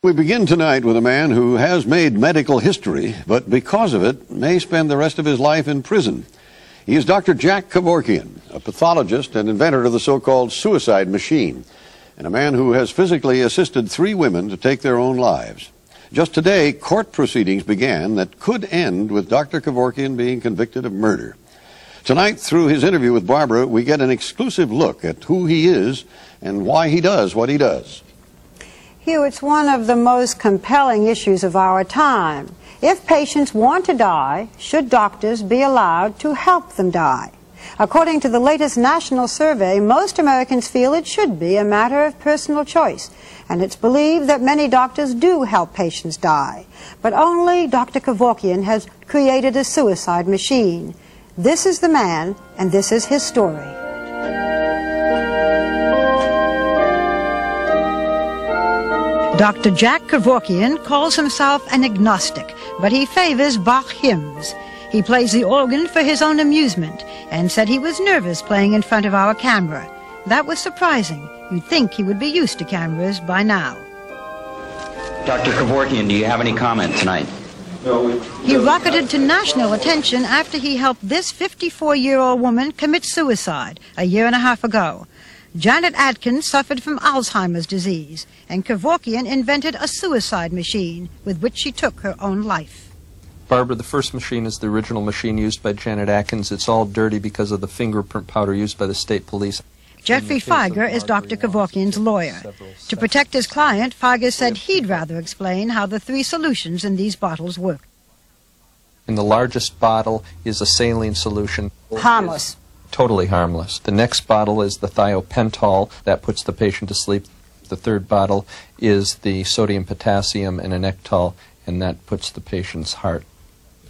We begin tonight with a man who has made medical history, but because of it, may spend the rest of his life in prison. He is Dr. Jack Kevorkian, a pathologist and inventor of the so-called suicide machine, and a man who has physically assisted 3 women to take their own lives. Just today, court proceedings began that could end with Dr. Kevorkian being convicted of murder. Tonight, through his interview with Barbara, we get an exclusive look at who he is and why he does what he does. Hugh, it's one of the most compelling issues of our time. If patients want to die, should doctors be allowed to help them die? According to the latest national survey, most Americans feel it should be a matter of personal choice, and it's believed that many doctors do help patients die. But only Dr. Kevorkian has created a suicide machine. This is the man, and this is his story. Dr. Jack Kevorkian calls himself an agnostic, but he favors Bach hymns. He plays the organ for his own amusement and said he was nervous playing in front of our camera. That was surprising. You'd think he would be used to cameras by now. Dr. Kevorkian, do you have any comment tonight? No. He rocketed to national attention after he helped this 54-year-old woman commit suicide a year and a half ago. Janet Atkins suffered from Alzheimer's disease, and Kevorkian invented a suicide machine with which she took her own life. Barbara, the first machine is the original machine used by Janet Atkins. It's all dirty because of the fingerprint powder used by the state police. Jeffrey Feiger is Dr. Kevorkian's lawyer. To protect his client, Feiger said he'd rather explain how the 3 solutions in these bottles work. In the largest bottle is a saline solution. Harmless. Totally harmless. The next bottle is the thiopental. That puts the patient to sleep. The third bottle is the sodium potassium and anectal, and that puts the patient's heart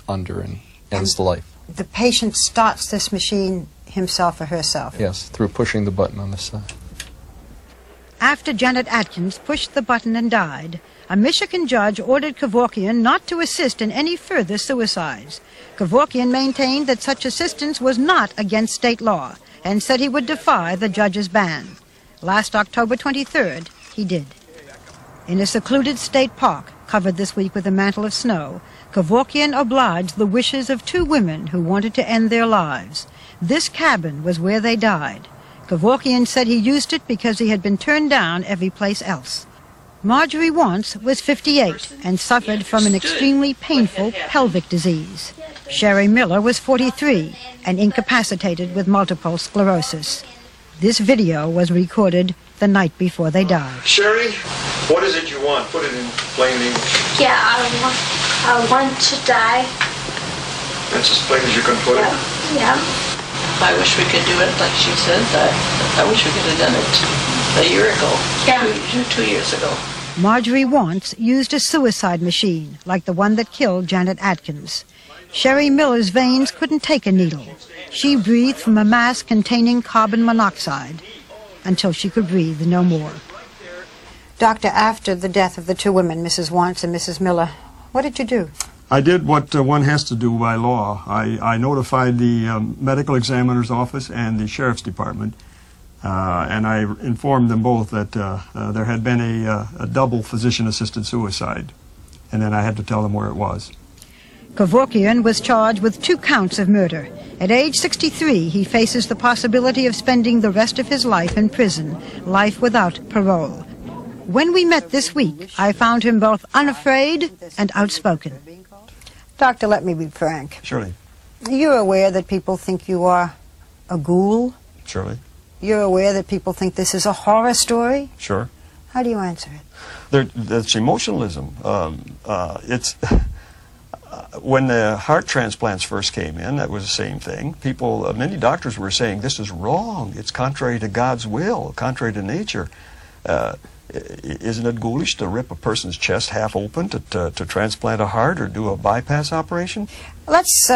under and ends the life. The patient starts this machine himself or herself? Yes, through pushing the button on the side. After Janet Atkins pushed the button and died, a Michigan judge ordered Kevorkian not to assist in any further suicides. Kevorkian maintained that such assistance was not against state law and said he would defy the judge's ban. Last October 23rd, he did. In a secluded state park, covered this week with a mantle of snow, Kevorkian obliged the wishes of 2 women who wanted to end their lives. This cabin was where they died. Kevorkian said he used it because he had been turned down every place else. Marjorie Wantz was 58 and suffered from an extremely painful pelvic disease. Sherry Miller was 43 and incapacitated with multiple sclerosis. This video was recorded the night before they died. Sherry, what is it you want? Put it in plain English. Yeah, I want to die. That's as plain as you can put it? Yeah. I wish we could do it like she said. I wish we could have done it a year ago. Yeah. 2 years ago. Marjorie Wantz used a suicide machine like the one that killed Janet Atkins. Sherry Miller's veins couldn't take a needle. She breathed from a mask containing carbon monoxide until she could breathe no more. Doctor, after the death of the 2 women, Mrs. Wantz and Mrs. Miller, what did you do? I did what one has to do by law. I notified the medical examiner's office and the sheriff's department, and I informed them both that there had been a double physician-assisted suicide, and then I had to tell them where it was. Kevorkian was charged with 2 counts of murder. At age 63, he faces the possibility of spending the rest of his life in prison, life without parole. When we met this week, I found him both unafraid and outspoken. Doctor, let me be frank. Surely. You're aware that people think you are a ghoul? Surely. You're aware that people think this is a horror story? Sure. How do you answer it? That's emotionalism. It's when the heart transplants first came in, that was the same thing. People, many doctors were saying, this is wrong. It's contrary to God's will, contrary to nature. Isn't it ghoulish to rip a person's chest half open to transplant a heart or do a bypass operation? Let's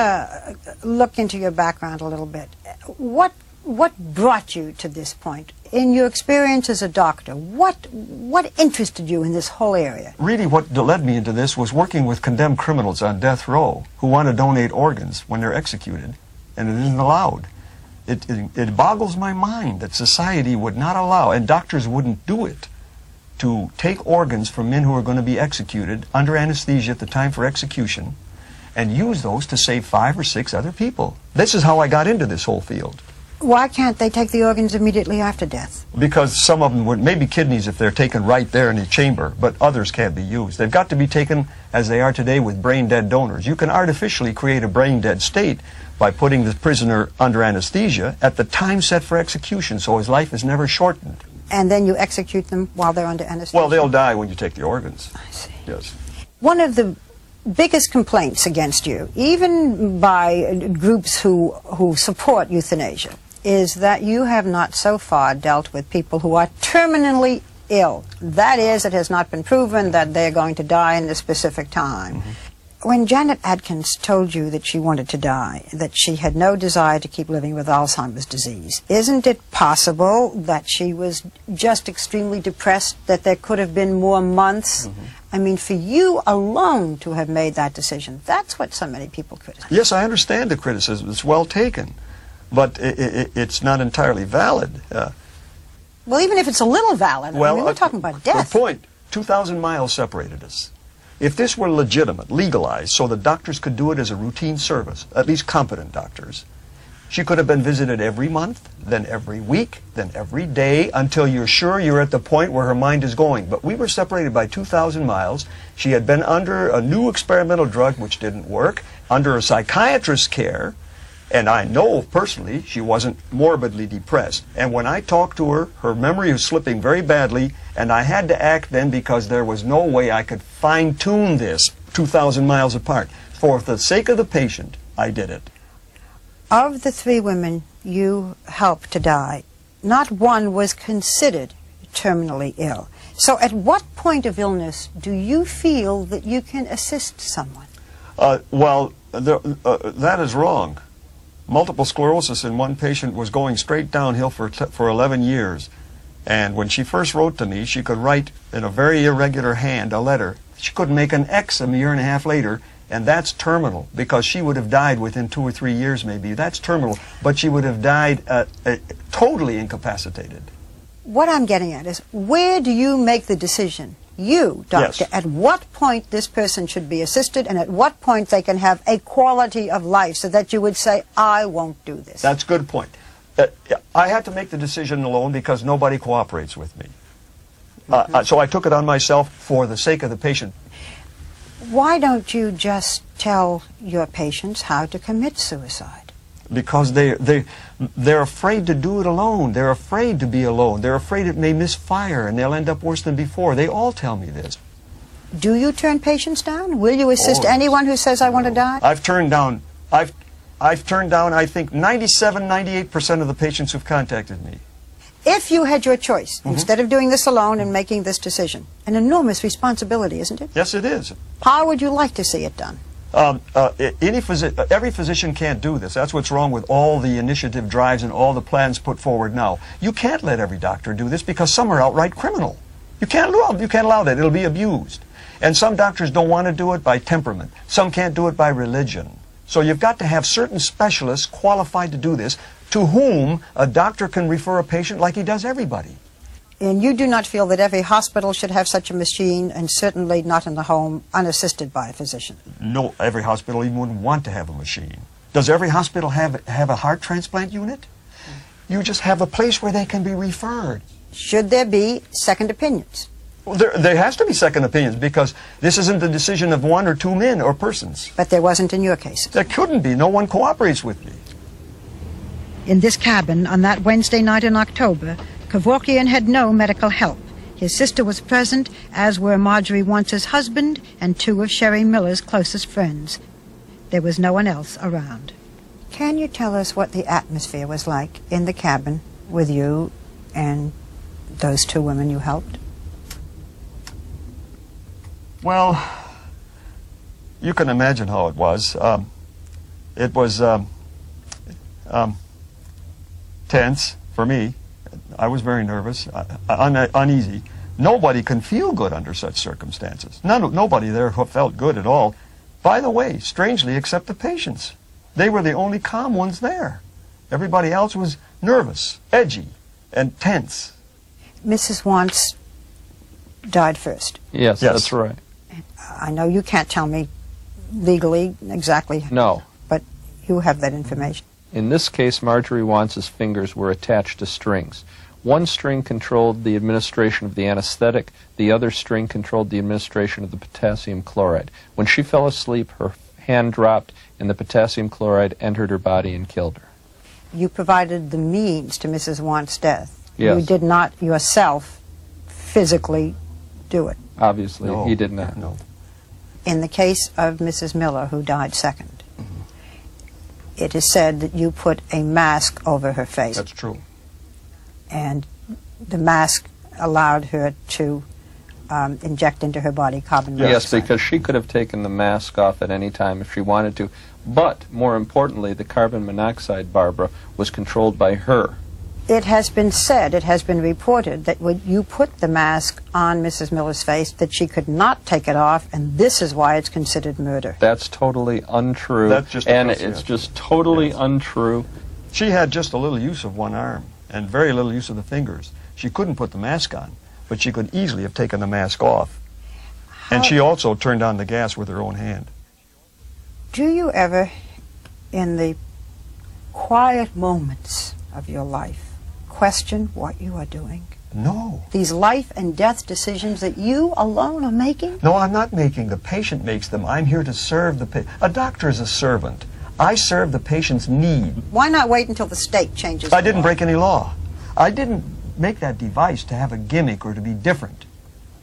look into your background a little bit. What brought you to this point? In your experience as a doctor, what interested you in this whole area? Really, what led me into this was working with condemned criminals on death row who want to donate organs when they're executed, and it isn't allowed. It boggles my mind that society would not allow, and doctors wouldn't do it, to take organs from men who are going to be executed under anesthesia at the time for execution and use those to save 5 or 6 other people. This is how I got into this whole field. Why can't they take the organs immediately after death? Because some of them would, maybe kidneys if they're taken right there in the chamber, but others can't be used. They've got to be taken as they are today with brain-dead donors. You can artificially create a brain-dead state by putting the prisoner under anesthesia at the time set for execution, so his life is never shortened. And then you execute them while they're under anesthesia? Well, they'll die when you take the organs. I see. Yes. One of the biggest complaints against you, even by groups who support euthanasia, is that you have not so far dealt with people who are terminally ill. That is, it has not been proven that they're going to die in a specific time. Mm-hmm. When Janet Atkins told you that she wanted to die, that she had no desire to keep living with Alzheimer's disease, isn't it possible that she was just extremely depressed, that there could have been more months? Mm-hmm. I mean, for you alone to have made that decision, that's what so many people criticize. Yes, I understand the criticism. It's well taken, but it's not entirely valid. Well, even if it's a little valid, well, I mean, we're talking about death. The point, 2,000 miles separated us. If this were legitimate, legalized, so the doctors could do it as a routine service, at least competent doctors, she could have been visited every month, then every week, then every day, until you're sure you're at the point where her mind is going. But we were separated by 2,000 miles. She had been under a new experimental drug which didn't work, under a psychiatrist's care, and I know personally she wasn't morbidly depressed. And when I talked to her, her memory was slipping very badly, and I had to act then because there was no way I could fine-tune this 2,000 miles apart. For the sake of the patient, I did it. Of the 3 women you helped to die, not one was considered terminally ill. So at what point of illness do you feel that you can assist someone? That is wrong. Multiple sclerosis in one patient was going straight downhill for 11 years. And when she first wrote to me, she could write in a very irregular hand a letter. She couldn't make an X a year and a half later, and that's terminal, because she would have died within 2 or 3 years maybe. That's terminal, but she would have died totally incapacitated. What I'm getting at is, where do you make the decision, you, doctor, yes, at what point this person should be assisted and at what point they can have a quality of life so that you would say, I won't do this? That's a good point. I had to make the decision alone because nobody cooperates with me. So I took it on myself for the sake of the patient. Why don't you just tell your patients how to commit suicide? Because they're afraid to do it alone. They're afraid to be alone. They're afraid it may misfire and they'll end up worse than before. They all tell me this. Do you turn patients down? Will you assist anyone who says, I want to die? I've turned down, I think, 97, 98% of the patients who've contacted me. If you had your choice, instead of doing this alone and making this decision, an enormous responsibility, isn't it? Yes, it is. How would you like to see it done? Every physician can't do this. That's what's wrong with all the initiative drives and all the plans put forward now. You can't let every doctor do this because some are outright criminal. You can't allow that. It'll be abused. And some doctors don't want to do it by temperament. Some can't do it by religion. So you've got to have certain specialists qualified to do this, to whom a doctor can refer a patient like he does everybody. And you do not feel that every hospital should have such a machine, and certainly not in the home, unassisted by a physician? No, every hospital even wouldn't want to have a machine. Does every hospital have a heart transplant unit? You just have a place where they can be referred. Should there be second opinions? Well, there has to be second opinions, because this isn't the decision of 1 or 2 men or persons. But there wasn't in your case. There couldn't be. No one cooperates with me. In this cabin on that Wednesday night in October, Kevorkian had no medical help. His sister was present, as were Marjorie Wance's husband and 2 of Sherry Miller's closest friends. There was no one else around. Can you tell us what the atmosphere was like in the cabin with you and those 2 women you helped? Well, you can imagine how it was. It was tense for me. I was very nervous, uneasy. Nobody can feel good under such circumstances. Nobody there felt good at all. By the way, strangely, except the patients. They were the only calm ones there. Everybody else was nervous, edgy, and tense. Mrs. Wantz, died first. Yes, Yes. that's right. I know you can't tell me legally exactly, No. but you have that information. In this case, Marjorie Wance's fingers were attached to strings. One string controlled the administration of the anesthetic, the other string controlled the administration of the potassium chloride. When she fell asleep, her hand dropped and the potassium chloride entered her body and killed her. You provided the means to Mrs. Wance's death. Yes. You did not yourself physically do it. Obviously, No, he did not. No. In the case of Mrs. Miller, who died second, it is said that you put a mask over her face, That's true. and the mask allowed her to inject into her body carbon Yes, monoxide. because she could have taken the mask off at any time if she wanted to. But, more importantly, the carbon monoxide, Barbara, was controlled by her. It has been said, it has been reported, that when you put the mask on Mrs. Miller's face, that she could not take it off, and this is why it's considered murder. That's totally untrue. That's just a and presumption. it's just totally untrue. She had just a little use of one arm and very little use of the fingers. She couldn't put the mask on, but she could easily have taken the mask off. And she also turned on the gas with her own hand. Do you ever, in the quiet moments of your life, question what you are doing? No. These life and death decisions that you alone are making? No, I'm not making. The patient makes them. I'm here to serve the patient. A doctor is a servant. I serve the patient's need. Why not wait until the state changes I the didn't law? break any law. I didn't make that device to have a gimmick or to be different.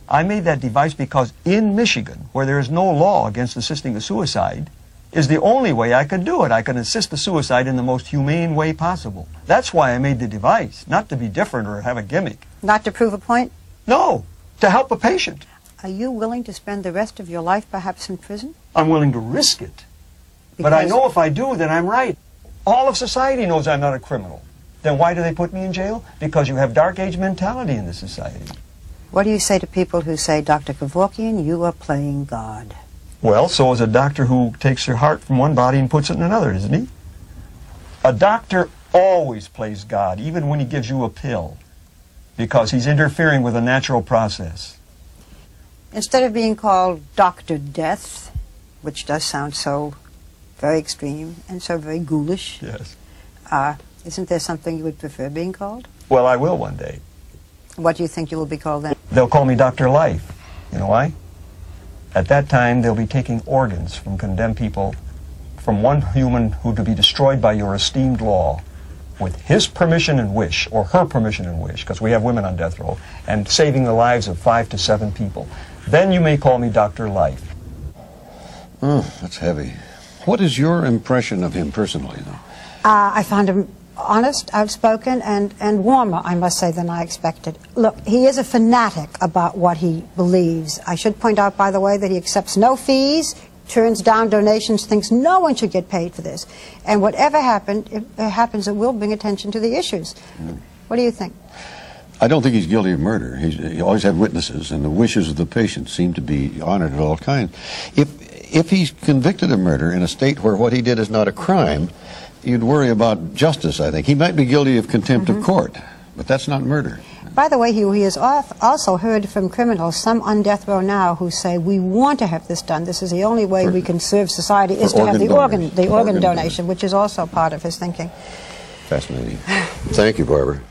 I made that device because in Michigan, where there is no law against assisting a suicide, is the only way I could do it. I can assist the suicide in the most humane way possible. That's why I made the device, not to be different or have a gimmick. Not to prove a point? No, to help a patient. Are you willing to spend the rest of your life perhaps in prison? I'm willing to risk it. But I Because- know if I do, then I'm right. All of society knows I'm not a criminal. Then why do they put me in jail? Because you have dark age mentality in this society. What do you say to people who say, Dr. Kevorkian, you are playing God? Well, so is a doctor who takes your heart from one body and puts it in another, isn't he? A doctor always plays God, even when he gives you a pill, because he's interfering with a natural process. Instead of being called Dr. Death, which does sound so very extreme and so very ghoulish, Yes. isn't there something you would prefer being called? Well, I will one day. What do you think you will be called then? They'll call me Dr. Life. You know why? At that time, they'll be taking organs from condemned people, from one human who to be destroyed by your esteemed law, with his permission and wish, or her permission and wish, because we have women on death row, and saving the lives of 5 to 7 people. Then you may call me Dr. Life. That's heavy. What is your impression of him personally, though? I found him honest, outspoken, and warmer, I must say, than I expected. Look, he is a fanatic about what he believes. I should point out, by the way, that he accepts no fees, turns down donations, thinks no one should get paid for this. And whatever happens, it will bring attention to the issues. What do you think? I don't think he's guilty of murder. He always had witnesses, and the wishes of the patient seem to be honored at all times. If he's convicted of murder in a state where what he did is not a crime, you'd worry about justice, I think. He might be guilty of contempt of court, but that's not murder. By the way, he has also heard from criminals, some on death row now, who say, we want to have this done. This is the only way we can serve society, is to have the organ donation, which is also part of his thinking. Fascinating. Thank you, Barbara.